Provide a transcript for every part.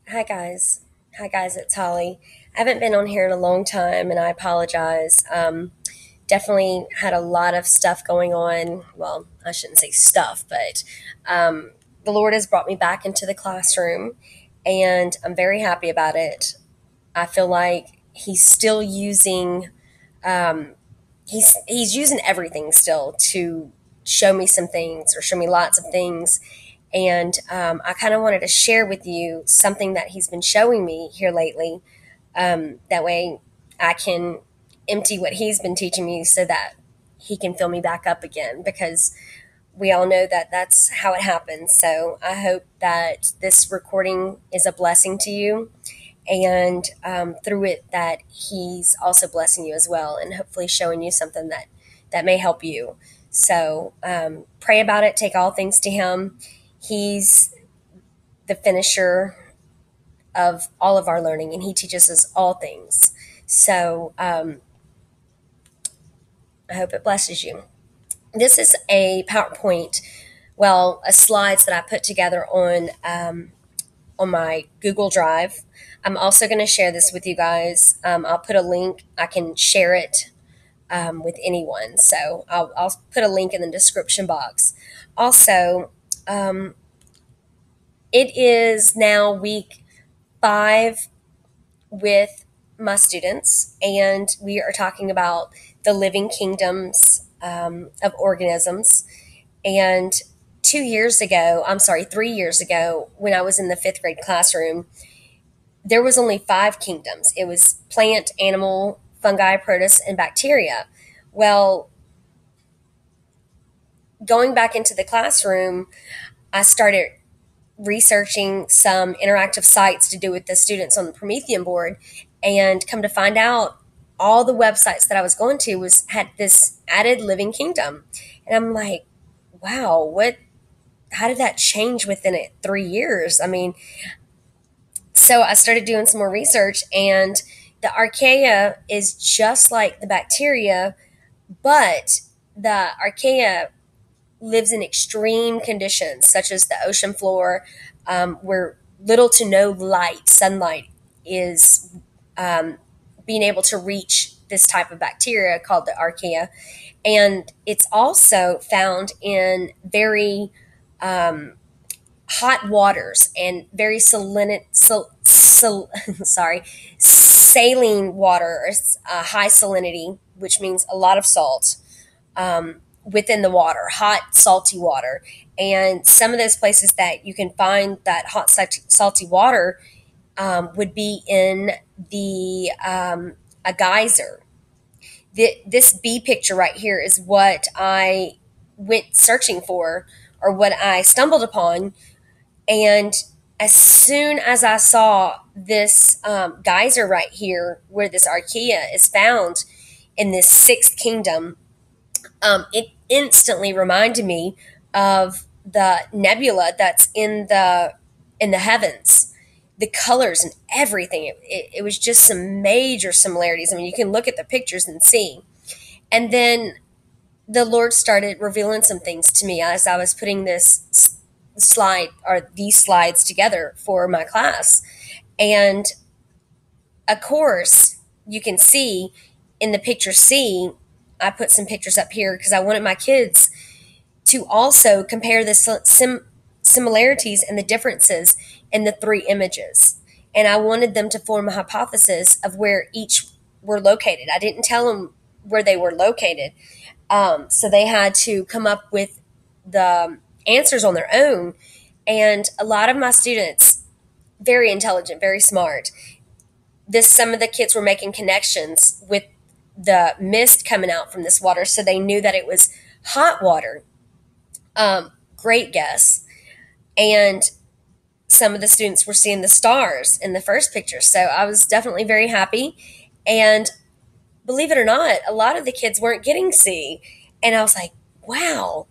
Hi, guys. Hi, guys. It's Holly. I haven't been on here in a long time, and I apologize. Definitely had a lot of stuff going on. Well, I shouldn't say stuff, but um, the Lord has brought me back into the classroom, and I'm very happy about it. I feel like He's still using he's using everything still to show me some things or show me lots of things. And I kind of wanted to share with you something that he's been showing me here lately. That way I can empty what he's been teaching me so that he can fill me back up again, because we all know that that's how it happens. So I hope that this recording is a blessing to you, and through it that he's also blessing you as well, and hopefully showing you something that may help you. So pray about it, take all things to him. He's the finisher of all of our learning, and he teaches us all things. So I hope it blesses you. This is a PowerPoint, well, a slides that I put together on my Google Drive. I'm also going to share this with you guys. I'll put a link. I can share it with anyone. So I'll put a link in the description box. Also, it is now week 5 with my students, and we are talking about the living kingdoms of organisms. And 2 years ago, I'm sorry, 3 years ago, when I was in the fifth grade classroom, there was only 5 kingdoms. It was plant, animal, fungi, protists, and bacteria. Well, going back into the classroom, I started researching some interactive sites to do with the students on the Promethean board, and come to find out, all the websites that I was going to was had this added living kingdom, and I'm like, wow, what? How did that change within it 3 years? I mean, so I started doing some more research, and the archaea is just like the bacteria, but the archaea lives in extreme conditions, such as the ocean floor, where little to no sunlight, is being able to reach this type of bacteria called the archaea. And it's also found in very hot waters and very sorry, saline water, high salinity, which means a lot of salt within the water, hot, salty water. And some of those places that you can find that hot, salty water would be in the a geyser. This B picture right here is what I went searching for, or what I stumbled upon. And as soon as I saw this geyser right here, where this archaea is found in this sixth kingdom, it instantly reminded me of the nebula that's in the heavens, the colors and everything. It was just some major similarities. I mean, you can look at the pictures and see. And then the Lord started revealing some things to me as I was putting this slide, or these slides, together for my class. And of course, you can see in the picture C, I put some pictures up here because I wanted my kids to also compare the similarities and the differences in the 3 images. And I wanted them to form a hypothesis of where each were located. I didn't tell them where they were located. So they had to come up with the answers on their own. And a lot of my students, very intelligent, very smart, some of the kids were making connections with the mist coming out from this water, so they knew that it was hot water. Great guess. And some of the students were seeing the stars in the first picture, so I was definitely very happy. And believe it or not, a lot of the kids weren't getting C, and I was like, wow,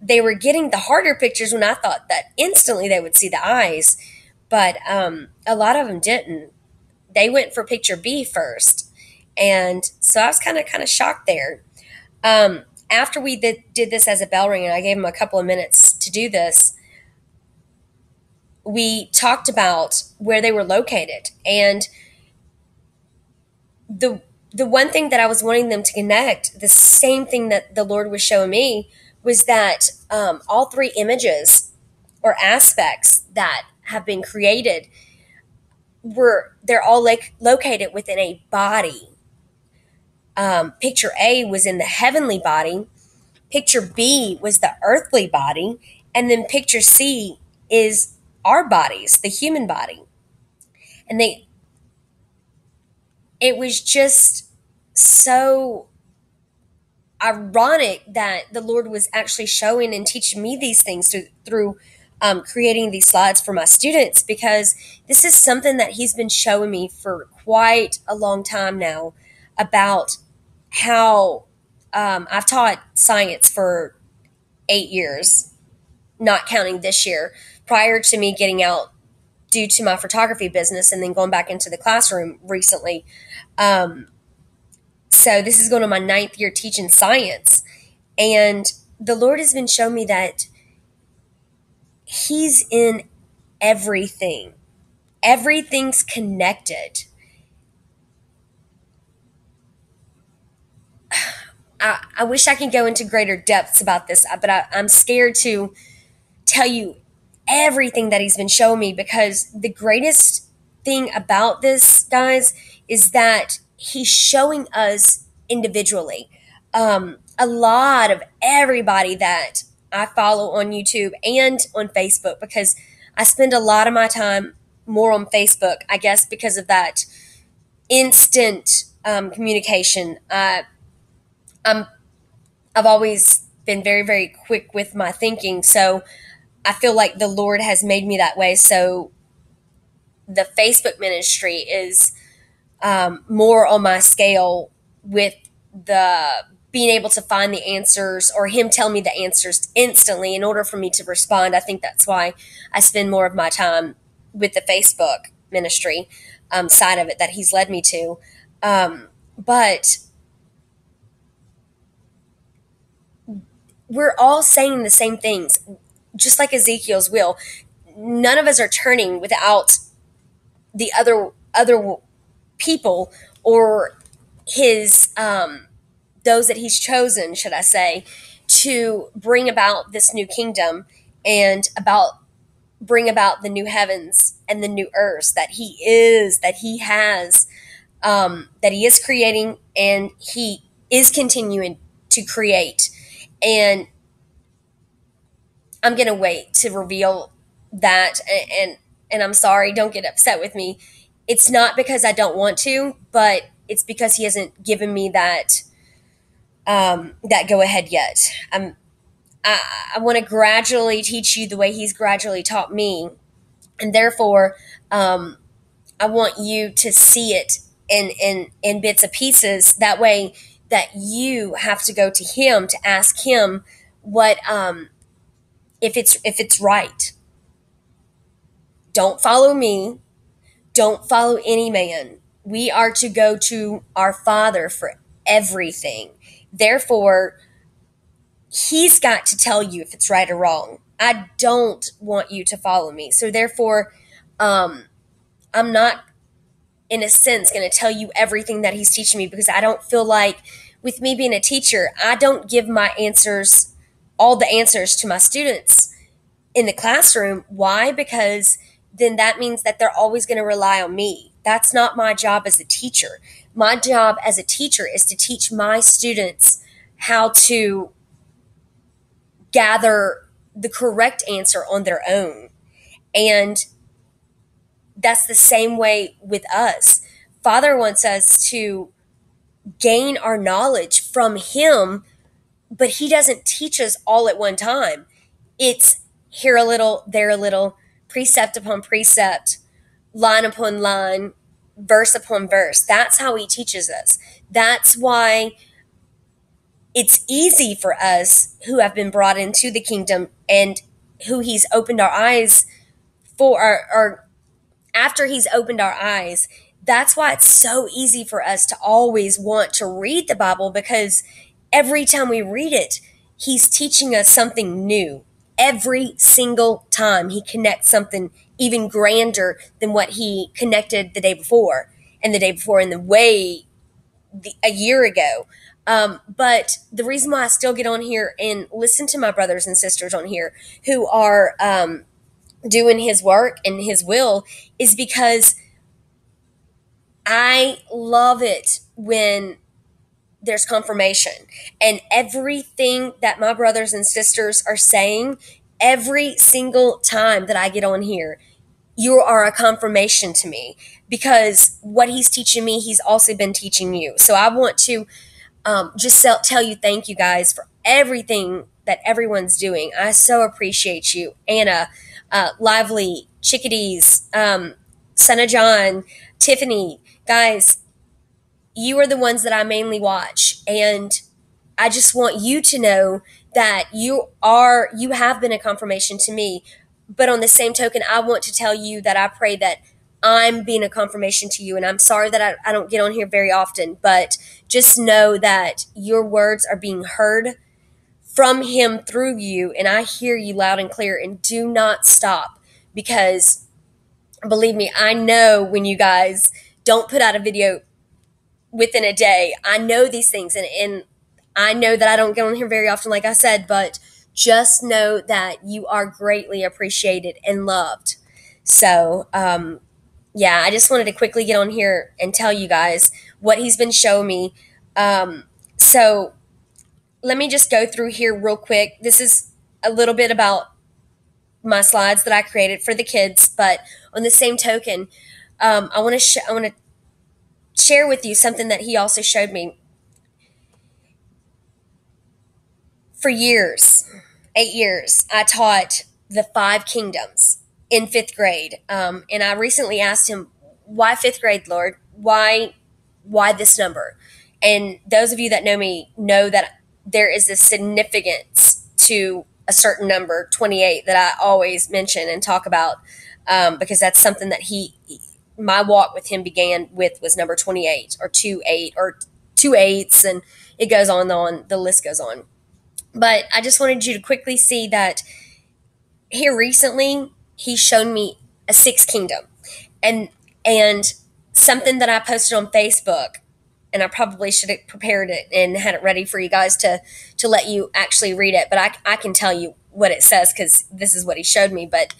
they were getting the harder pictures when I thought that instantly they would see the eyes. But a lot of them didn't. They went for picture B first. And so I was kind of shocked there. After we did this as a bell ring, and I gave them a couple of minutes to do this, we talked about where they were located. And the the one thing that I was wanting them to connect, the same thing that the Lord was showing me, was that all three images or aspects that have been created they're all located within a body. Picture A was in the heavenly body. Picture B was the earthly body, and then picture C is our bodies, the human body. And it was just so ironic that the Lord was actually showing and teaching me these things through creating these slides for my students, because this is something that He's been showing me for quite a long time now about how I've taught science for 8 years, not counting this year, prior to me getting out due to my photography business and then going back into the classroom recently. So this is going to my 9th year teaching science. And the Lord has been showing me that He's in everything. Everything's connected. I wish I could go into greater depths about this, but I'm scared to tell you everything that He's been showing me, because the greatest thing about this, guys, is that He's showing us individually. A lot of everybody that I follow on YouTube and on Facebook, because I spend a lot of my time more on Facebook, I guess, because of that instant communication. I've always been very, very quick with my thinking, so I feel like the Lord has made me that way. So the Facebook ministry is more on my scale, with the being able to find the answers, or Him tell me the answers instantly in order for me to respond. I think that's why I spend more of my time with the Facebook ministry side of it that He's led me to. But we're all saying the same things, just like Ezekiel's will. None of us are turning without the other people, or his those that He's chosen, should I say, to bring about this new kingdom, and bring about the new heavens and the new earth that He has, that He is creating, and He is continuing to create. And I'm gonna wait to reveal that, and I'm sorry, don't get upset with me. It's not because I don't want to, but it's because He hasn't given me that that go ahead yet. I want to gradually teach you the way He's gradually taught me, and therefore, I want you to see it in bits and pieces. That way, that you have to go to Him to ask Him what if it's right. Don't follow me. Don't follow any man. We are to go to our Father for everything. Therefore, He's got to tell you if it's right or wrong. I don't want you to follow me. So therefore, I'm not, in a sense, going to tell you everything that He's teaching me, because I don't feel like, with me being a teacher, I don't give my answers, all the answers to my students in the classroom. Why? Because then that means that they're always going to rely on me. That's not my job as a teacher. My job as a teacher is to teach my students how to gather the correct answer on their own. And that's the same way with us. Father wants us to gain our knowledge from Him, but He doesn't teach us all at one time. It's here a little, there a little, precept upon precept, line upon line, verse upon verse. That's how He teaches us. That's why it's easy for us who have been brought into the kingdom, and who He's opened our eyes for, or after He's opened our eyes. That's why it's so easy for us to always want to read the Bible, because every time we read it, He's teaching us something new. every single time he connects something even grander than what he connected the day before and the day before and a year ago. But the reason why I still get on here and listen to my brothers and sisters on here who are doing his work and his will is because I love it when there's confirmation. And everything that my brothers and sisters are saying, every single time that I get on here, you are a confirmation to me because what he's teaching me, he's also been teaching you. So I want to just tell you thank you guys for everything that everyone's doing. I so appreciate you. Anna, Lively, Chickadees, Son of John, Tiffany, guys, you are the ones that I mainly watch. And I just want you to know that you have been a confirmation to me. But on the same token, I want to tell you that I pray that I'm being a confirmation to you. And I'm sorry that I don't get on here very often, but just know that your words are being heard from him through you. And I hear you loud and clear, and do not stop, because believe me, I know when you guys don't put out a video within a day. I know these things, and I know that I don't get on here very often, like I said, but just know that you are greatly appreciated and loved. So, yeah, I just wanted to quickly get on here and tell you guys what he's been showing me. So let me just go through here real quick. This is a little bit about my slides that I created for the kids, but on the same token, I want to share with you something that he also showed me. For years, 8 years, I taught the 5 kingdoms in 5th grade. And I recently asked him, why 5th grade, Lord? Why this number? And those of you that know me know that there is a significance to a certain number, 28, that I always mention and talk about, because that's something that my walk with him began with, was number 28 or 2-8 or 2 8s, and it goes on, the list goes on. But I just wanted you to quickly see that here recently, he's shown me a 6th kingdom. And something that I posted on Facebook, and I probably should have prepared it and had it ready for you guys to let you actually read it. But I can tell you what it says, because this is what he showed me. But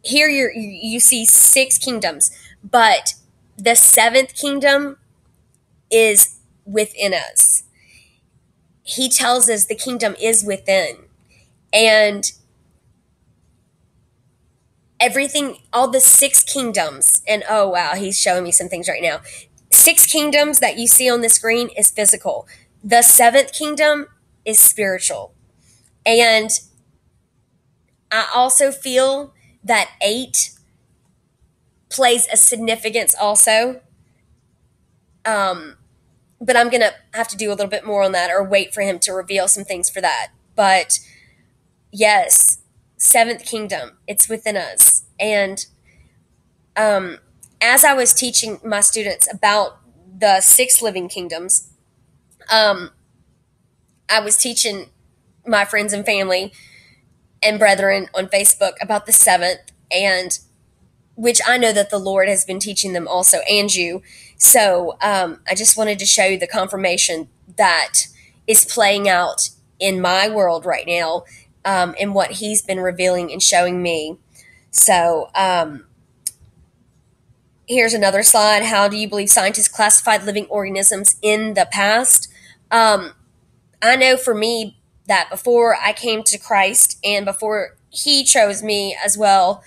here you see 6 kingdoms, but the 7th kingdom is within us. He tells us the kingdom is within. And everything, all the 6 kingdoms, and oh wow, he's showing me some things right now. 6 kingdoms that you see on the screen is physical. The 7th kingdom is spiritual. And I also feel that 8 plays a significance also. But I'm going to have to do a little bit more on that, or wait for him to reveal some things for that. But yes, 7th kingdom, it's within us. And as I was teaching my students about the 6 living kingdoms, I was teaching my friends and family and brethren on Facebook about the 7th, and which I know that the Lord has been teaching them also, and you. So I just wanted to show you the confirmation that is playing out in my world right now, and what he's been revealing and showing me. So here's another slide. How do you believe scientists classified living organisms in the past? I know for me that before I came to Christ and before he chose me as well,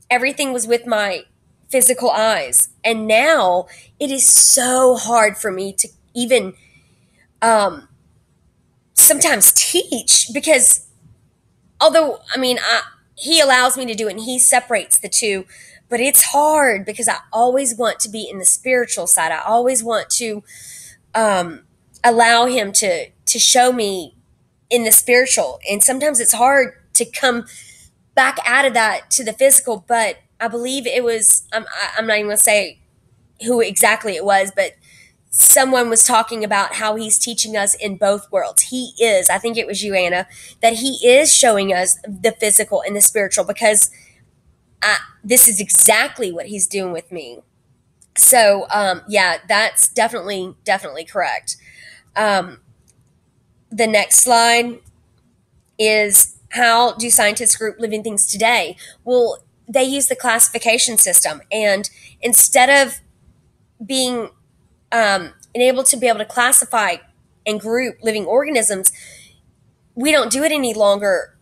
everything was with my physical eyes. And now it is so hard for me to even sometimes teach, because although, I mean, he allows me to do it and he separates the two, but it's hard because I always want to be in the spiritual side. I always want to allow him to show me in the spiritual. And sometimes it's hard to come back out of that to the physical, but I believe it was, I'm not even going to say who exactly it was, but someone was talking about how he's teaching us in both worlds. He is, I think it was you, Anna, that he is showing us the physical and the spiritual, because this is exactly what he's doing with me. So, yeah, that's definitely correct. Um, the next slide is, how do scientists group living things today? Well, they use the classification system, and instead of being able to classify and group living organisms, we don't do it any longer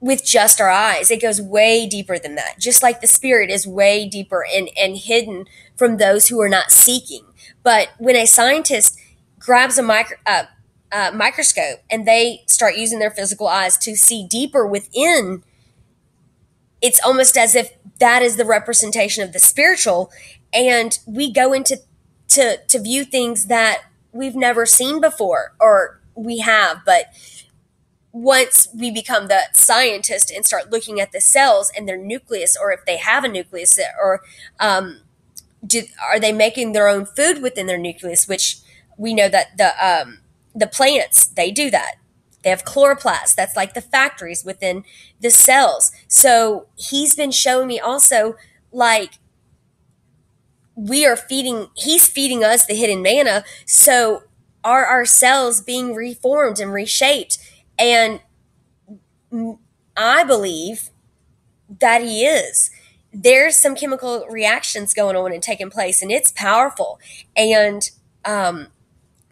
with just our eyes. It goes way deeper than that. Just like the spirit is way deeper and hidden from those who are not seeking. But when a scientist grabs a microscope and they start using their physical eyes to see deeper within, it's almost as if that is the representation of the spiritual, and we go into to view things that we've never seen before, or we have, but once we become the scientist and start looking at the cells and their nucleus, or if they have a nucleus, or are they making their own food within their nucleus, which we know that the plants, they do that. They have chloroplasts. That's like the factories within the cells. So he's been showing me also, like, he's feeding us the hidden manna. So are our cells being reformed and reshaped? And I believe that he is. There's some chemical reactions going on and taking place, and it's powerful. And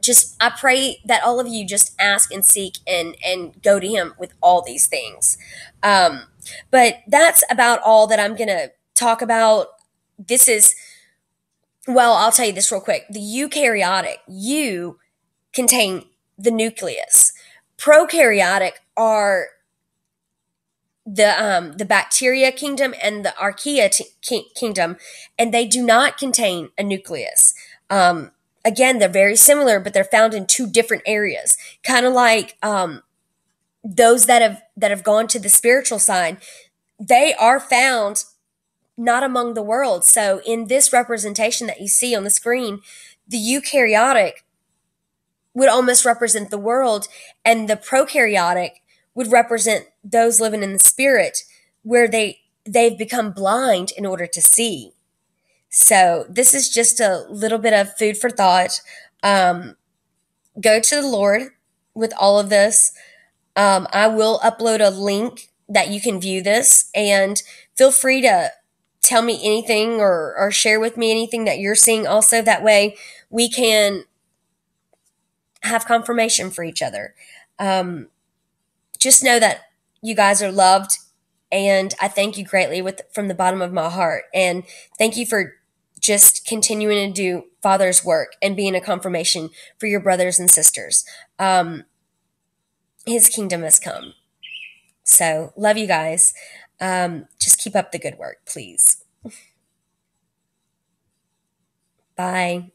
just, I pray that all of you just ask and seek and go to him with all these things. But that's about all that I'm going to talk about. Well, I'll tell you this real quick. The eukaryotic, contain the nucleus. Prokaryotic are the bacteria kingdom and the archaea kingdom, and they do not contain a nucleus. Again, they're very similar, but they're found in two different areas. Kind of like those that have gone to the spiritual side, they are found not among the world. So in this representation that you see on the screen, the eukaryotic would almost represent the world, and the prokaryotic would represent those living in the spirit, where they've become blind in order to see. So this is just a little bit of food for thought. Go to the Lord with all of this. I will upload a link that you can view this, and feel free to tell me anything or share with me anything that you're seeing also. That way we can have confirmation for each other. Just know that you guys are loved, and I thank you greatly from the bottom of my heart. And thank you for just continuing to do Father's work and being a confirmation for your brothers and sisters. His kingdom has come. So love you guys. Just keep up the good work, please. Bye.